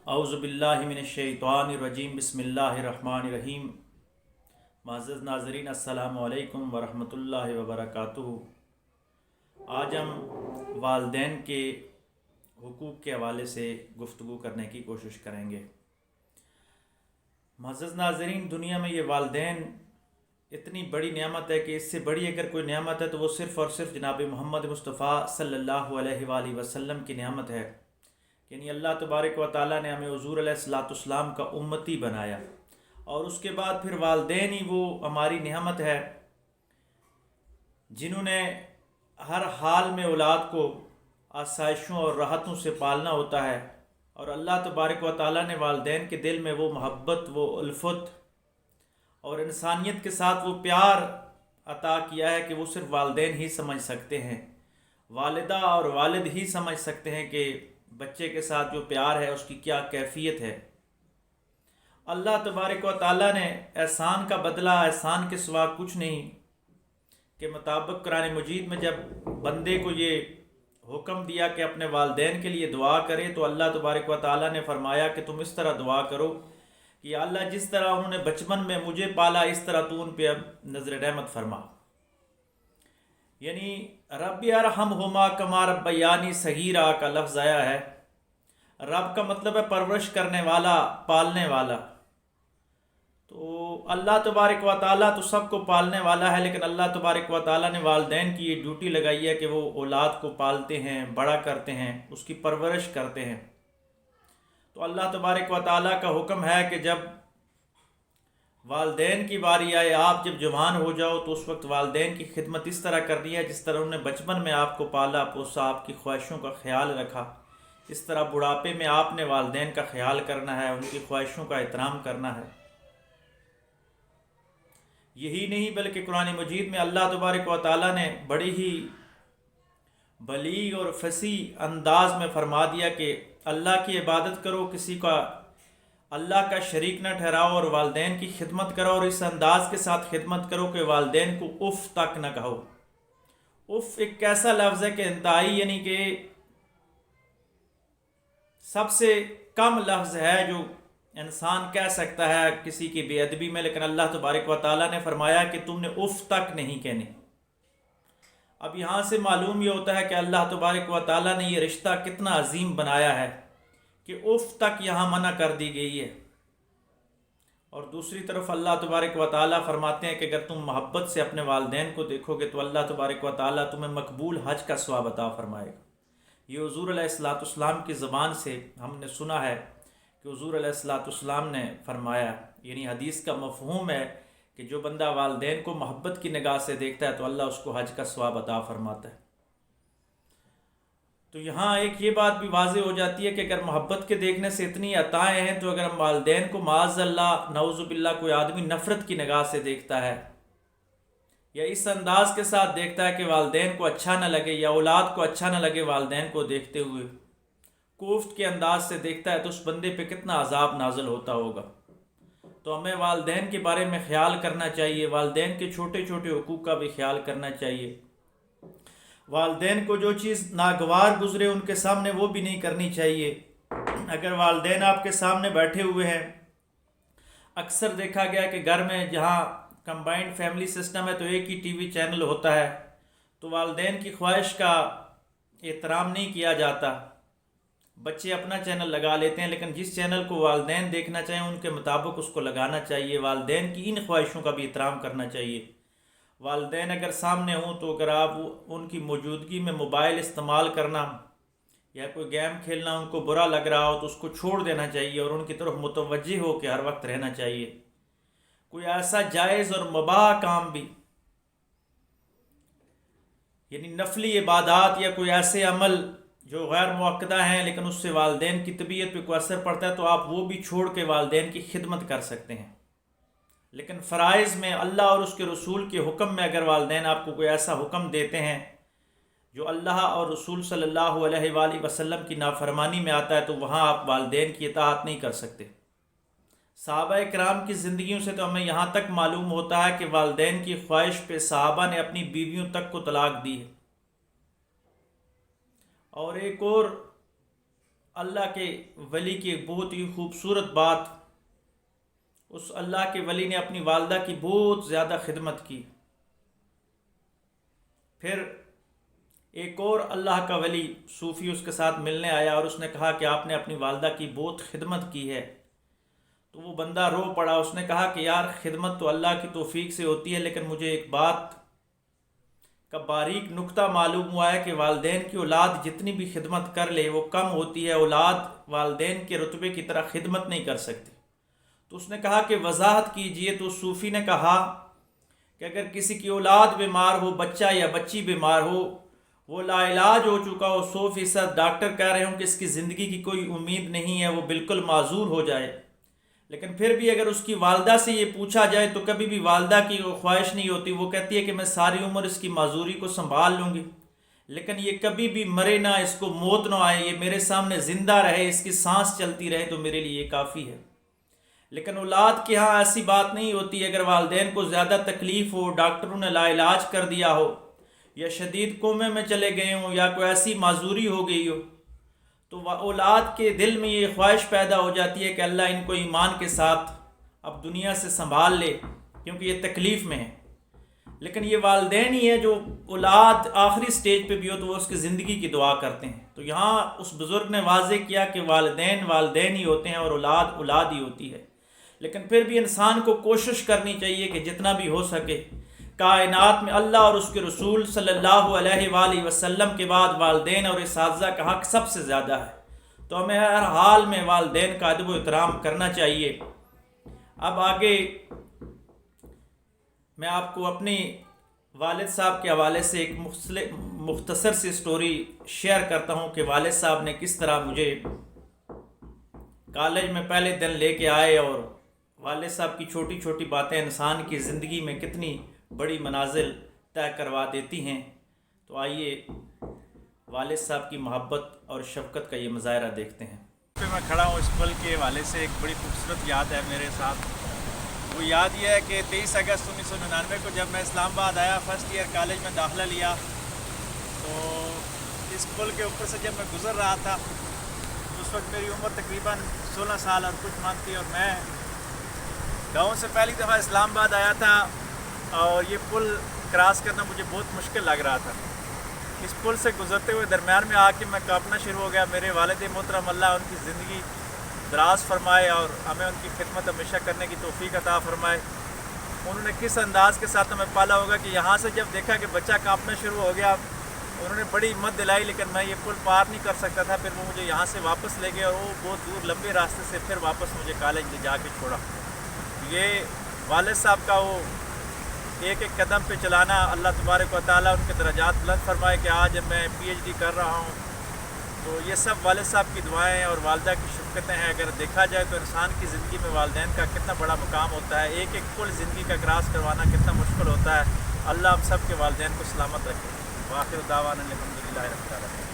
اعوذ باللہ من الشیطان الرجیم، بسم اللہ الرحمن الرحیم۔ معزز ناظرین، السلام علیکم ورحمۃ اللہ وبرکاتہ۔ آج ہم والدین کے حقوق کے حوالے سے گفتگو کرنے کی کوشش کریں گے۔ معزز ناظرین، دنیا میں یہ والدین اتنی بڑی نعمت ہے کہ اس سے بڑی اگر کوئی نعمت ہے تو وہ صرف اور صرف جناب محمد مصطفیٰ صلی اللہ علیہ وآلہ وسلم کی نعمت ہے۔ یعنی اللہ تبارک و تعالیٰ نے ہمیں حضور علیہ الصلاۃ والسلام کا امتی بنایا، اور اس کے بعد پھر والدین ہی وہ ہماری نعمت ہے جنہوں نے ہر حال میں اولاد کو آسائشوں اور راحتوں سے پالنا ہوتا ہے، اور اللہ تبارک و تعالیٰ نے والدین کے دل میں وہ محبت، وہ الفت اور انسانیت کے ساتھ وہ پیار عطا کیا ہے کہ وہ صرف والدین ہی سمجھ سکتے ہیں۔ والدہ اور والد ہی سمجھ سکتے ہیں کہ بچے کے ساتھ جو پیار ہے اس کی کیا کیفیت ہے۔ اللہ تبارک و تعالیٰ نے احسان کا بدلہ احسان کے سوا کچھ نہیں کے مطابق قرآن مجید میں جب بندے کو یہ حکم دیا کہ اپنے والدین کے لیے دعا کرے، تو اللہ تبارک و تعالیٰ نے فرمایا کہ تم اس طرح دعا کرو کہ یا اللہ، جس طرح انہوں نے بچپن میں مجھے پالا اس طرح تو ان پہ اب نظر رحمت فرما۔ یعنی رب ارحمہما کما ربیانی صغیرا کا لفظ آیا ہے۔ رب کا مطلب ہے پرورش کرنے والا، پالنے والا۔ تو اللہ تبارک و تعالیٰ تو سب کو پالنے والا ہے، لیکن اللہ تبارک و تعالیٰ نے والدین کی یہ ڈیوٹی لگائی ہے کہ وہ اولاد کو پالتے ہیں، بڑا کرتے ہیں، اس کی پرورش کرتے ہیں۔ تو اللہ تبارک و تعالیٰ کا حکم ہے کہ جب والدین کی باری آئے، آپ جب جوان ہو جاؤ تو اس وقت والدین کی خدمت اس طرح کرنی ہے جس طرح انہوں نے بچپن میں آپ کو پالا پوسا، آپ کی خواہشوں کا خیال رکھا، اس طرح بڑھاپے میں آپ نے والدین کا خیال کرنا ہے، ان کی خواہشوں کا احترام کرنا ہے۔ یہی نہیں بلکہ قرآن مجید میں اللہ تبارک و تعالیٰ نے بڑی ہی بلیغ اور فصیح انداز میں فرما دیا کہ اللہ کی عبادت کرو، کسی کا اللہ کا شریک نہ ٹھہراؤ، اور والدین کی خدمت کرو، اور اس انداز کے ساتھ خدمت کرو کہ والدین کو اف تک نہ کہو۔ اف ایک ایسا لفظ ہے کہ انتہائی، یعنی کہ سب سے کم لفظ ہے جو انسان کہہ سکتا ہے کسی کی بے ادبی میں، لیکن اللہ تبارک و تعالیٰ نے فرمایا کہ تم نے اف تک نہیں کہنے۔ اب یہاں سے معلوم یہ ہوتا ہے کہ اللہ تبارک و تعالیٰ نے یہ رشتہ کتنا عظیم بنایا ہے کہ اف تک یہاں منع کر دی گئی ہے۔ اور دوسری طرف اللہ تبارک و تعالیٰ فرماتے ہیں کہ اگر تم محبت سے اپنے والدین کو دیکھو گے تو اللہ تبارک و تعالیٰ تمہیں مقبول حج کا ثواب عطا فرمائے گا۔ یہ حضور علیہ الصلاۃ والسلام کی زبان سے ہم نے سنا ہے کہ حضور علیہ الصلاۃ والسلام نے فرمایا، یعنی حدیث کا مفہوم ہے کہ جو بندہ والدین کو محبت کی نگاہ سے دیکھتا ہے تو اللہ اس کو حج کا ثواب عطا فرماتا ہے۔ تو یہاں ایک یہ بات بھی واضح ہو جاتی ہے کہ اگر محبت کے دیکھنے سے اتنی عطائیں ہیں، تو اگر ہم والدین کو معاذ اللہ نعوذ باللہ کوئی آدمی نفرت کی نگاہ سے دیکھتا ہے یا اس انداز کے ساتھ دیکھتا ہے کہ والدین کو اچھا نہ لگے یا اولاد کو اچھا نہ لگے والدین کو دیکھتے ہوئے، کوفت کے انداز سے دیکھتا ہے، تو اس بندے پہ کتنا عذاب نازل ہوتا ہوگا۔ تو ہمیں والدین کے بارے میں خیال کرنا چاہیے، والدین کے چھوٹے چھوٹے حقوق کا بھی خیال کرنا چاہیے۔ والدین کو جو چیز ناگوار گزرے ان کے سامنے وہ بھی نہیں کرنی چاہیے۔ اگر والدین آپ کے سامنے بیٹھے ہوئے ہیں، اکثر دیکھا گیا کہ گھر میں جہاں کمبائنڈ فیملی سسٹم ہے تو ایک ہی ٹی وی چینل ہوتا ہے، تو والدین کی خواہش کا احترام نہیں کیا جاتا۔ بچے اپنا چینل لگا لیتے ہیں، لیکن جس چینل کو والدین دیکھنا چاہیں ان کے مطابق اس کو لگانا چاہیے۔ والدین کی ان خواہشوں کا بھی احترام کرنا چاہیے۔ والدین اگر سامنے ہوں تو اگر آپ ان کی موجودگی میں موبائل استعمال کرنا یا کوئی گیم کھیلنا ان کو برا لگ رہا ہو تو اس کو چھوڑ دینا چاہیے، اور ان کی طرف متوجہ ہو کے ہر وقت رہنا چاہیے۔ کوئی ایسا جائز اور مباح کام بھی، یعنی نفلی عبادات یا کوئی ایسے عمل جو غیر موقدہ ہیں لیکن اس سے والدین کی طبیعت پہ کوئی اثر پڑتا ہے، تو آپ وہ بھی چھوڑ کے والدین کی خدمت کر سکتے ہیں۔ لیکن فرائض میں اللہ اور اس کے رسول کے حکم میں اگر والدین آپ کو کوئی ایسا حکم دیتے ہیں جو اللہ اور رسول صلی اللہ علیہ وآلہ وسلم کی نافرمانی میں آتا ہے، تو وہاں آپ والدین کی اطاعت نہیں کر سکتے۔ صحابہ کرام کی زندگیوں سے تو ہمیں یہاں تک معلوم ہوتا ہے کہ والدین کی خواہش پہ صحابہ نے اپنی بیویوں تک کو طلاق دی ہے۔ اور ایک اور اللہ کے ولی کی ایک بہت ہی خوبصورت بات، اس اللہ کے ولی نے اپنی والدہ کی بہت زیادہ خدمت کی۔ پھر ایک اور اللہ کا ولی صوفی اس کے ساتھ ملنے آیا اور اس نے کہا کہ آپ نے اپنی والدہ کی بہت خدمت کی ہے۔ تو وہ بندہ رو پڑا، اس نے کہا کہ یار خدمت تو اللہ کی توفیق سے ہوتی ہے، لیکن مجھے ایک بات کا باریک نکتہ معلوم ہوا ہے کہ والدین کی اولاد جتنی بھی خدمت کر لے وہ کم ہوتی ہے، اولاد والدین کے رتبے کی طرح خدمت نہیں کر سکتی۔ تو اس نے کہا کہ وضاحت کیجئے۔ تو صوفی نے کہا کہ اگر کسی کی اولاد بیمار ہو، بچہ یا بچی بیمار ہو، وہ لا علاج ہو چکا ہو، 100% ڈاکٹر کہہ رہے ہوں کہ اس کی زندگی کی کوئی امید نہیں ہے، وہ بالکل معذور ہو جائے، لیکن پھر بھی اگر اس کی والدہ سے یہ پوچھا جائے تو کبھی بھی والدہ کی خواہش نہیں ہوتی، وہ کہتی ہے کہ میں ساری عمر اس کی معذوری کو سنبھال لوں گی، لیکن یہ کبھی بھی مرے نہ، اس کو موت نہ آئے، یہ میرے سامنے زندہ رہے، اس کی سانس چلتی رہے تو میرے لیے یہ کافی ہے۔ لیکن اولاد کے ہاں ایسی بات نہیں ہوتی۔ اگر والدین کو زیادہ تکلیف ہو، ڈاکٹروں نے لا علاج کر دیا ہو، یا شدید کومے میں چلے گئے ہوں، یا کوئی ایسی معذوری ہو گئی ہو، تو اولاد کے دل میں یہ خواہش پیدا ہو جاتی ہے کہ اللہ ان کو ایمان کے ساتھ اب دنیا سے سنبھال لے، کیونکہ یہ تکلیف میں ہے۔ لیکن یہ والدین ہی ہیں جو اولاد آخری سٹیج پہ بھی ہو تو وہ اس کی زندگی کی دعا کرتے ہیں۔ تو یہاں اس بزرگ نے واضح کیا کہ والدین والدین ہی ہوتے ہیں اور اولاد اولاد ہی ہوتی ہے، لیکن پھر بھی انسان کو کوشش کرنی چاہیے کہ جتنا بھی ہو سکے کائنات میں اللہ اور اس کے رسول صلی اللہ علیہ وآلہ وسلم کے بعد والدین اور اساتذہ کا حق سب سے زیادہ ہے، تو ہمیں ہر حال میں والدین کا ادب و احترام کرنا چاہیے۔ اب آگے میں آپ کو اپنی والد صاحب کے حوالے سے ایک مختصر سی سٹوری شیئر کرتا ہوں کہ والد صاحب نے کس طرح مجھے کالج میں پہلے دن لے کے آئے، اور والد صاحب کی چھوٹی چھوٹی باتیں انسان کی زندگی میں کتنی بڑی منازل طے کروا دیتی ہیں۔ تو آئیے والد صاحب کی محبت اور شفقت کا یہ مظاہرہ دیکھتے ہیں۔ میں کھڑا ہوں اس پل کے حوالے سے ایک بڑی خوبصورت یاد ہے میرے ساتھ۔ وہ یاد یہ ہے کہ 23 اگست 1999 کو جب میں اسلام آباد آیا، فرسٹ ایئر کالج میں داخلہ لیا، تو اس پل کے اوپر سے جب میں گزر رہا تھا، اس وقت میری عمر تقریباً 16 سال اور کچھ ماہ تھی، اور میں گاؤں سے پہلی دفعہ اسلام آباد آیا تھا، اور یہ پل کراس کرنا مجھے بہت مشکل لگ رہا تھا۔ اس پل سے گزرتے ہوئے درمیان میں آ کے میں کانپنا شروع ہو گیا۔ میرے والد محترم اللہ ان کی زندگی دراز فرمائے اور ہمیں ان کی خدمت ہمیشہ کرنے کی توفیق عطا فرمائے۔ انہوں نے کس انداز کے ساتھ ہمیں پالا ہوگا کہ یہاں سے جب دیکھا کہ بچہ کانپنا شروع ہو گیا، انہوں نے بڑی ہمت دلائی، لیکن میں یہ پل پار نہیں کر سکتا تھا۔ پھر وہ مجھے یہاں سے واپس لے گئے، اور وہ بہت دور لمبے راستے سے پھر واپس مجھے کالج لے جا کے چھوڑا۔ یہ والد صاحب کا وہ ایک ایک قدم پہ چلانا، اللہ تبارک و تعالیٰ ان کے درجات بلند فرمائے کہ آج میں PhD کر رہا ہوں، تو یہ سب والد صاحب کی دعائیں اور والدہ کی شفقتیں ہیں۔ اگر دیکھا جائے تو انسان کی زندگی میں والدین کا کتنا بڑا مقام ہوتا ہے، ایک ایک پل زندگی کا کراس کروانا کتنا مشکل ہوتا ہے۔ اللہ ہم سب کے والدین کو سلامت رکھے۔ وآخر دعوانا الحمدللہ رب العالمین۔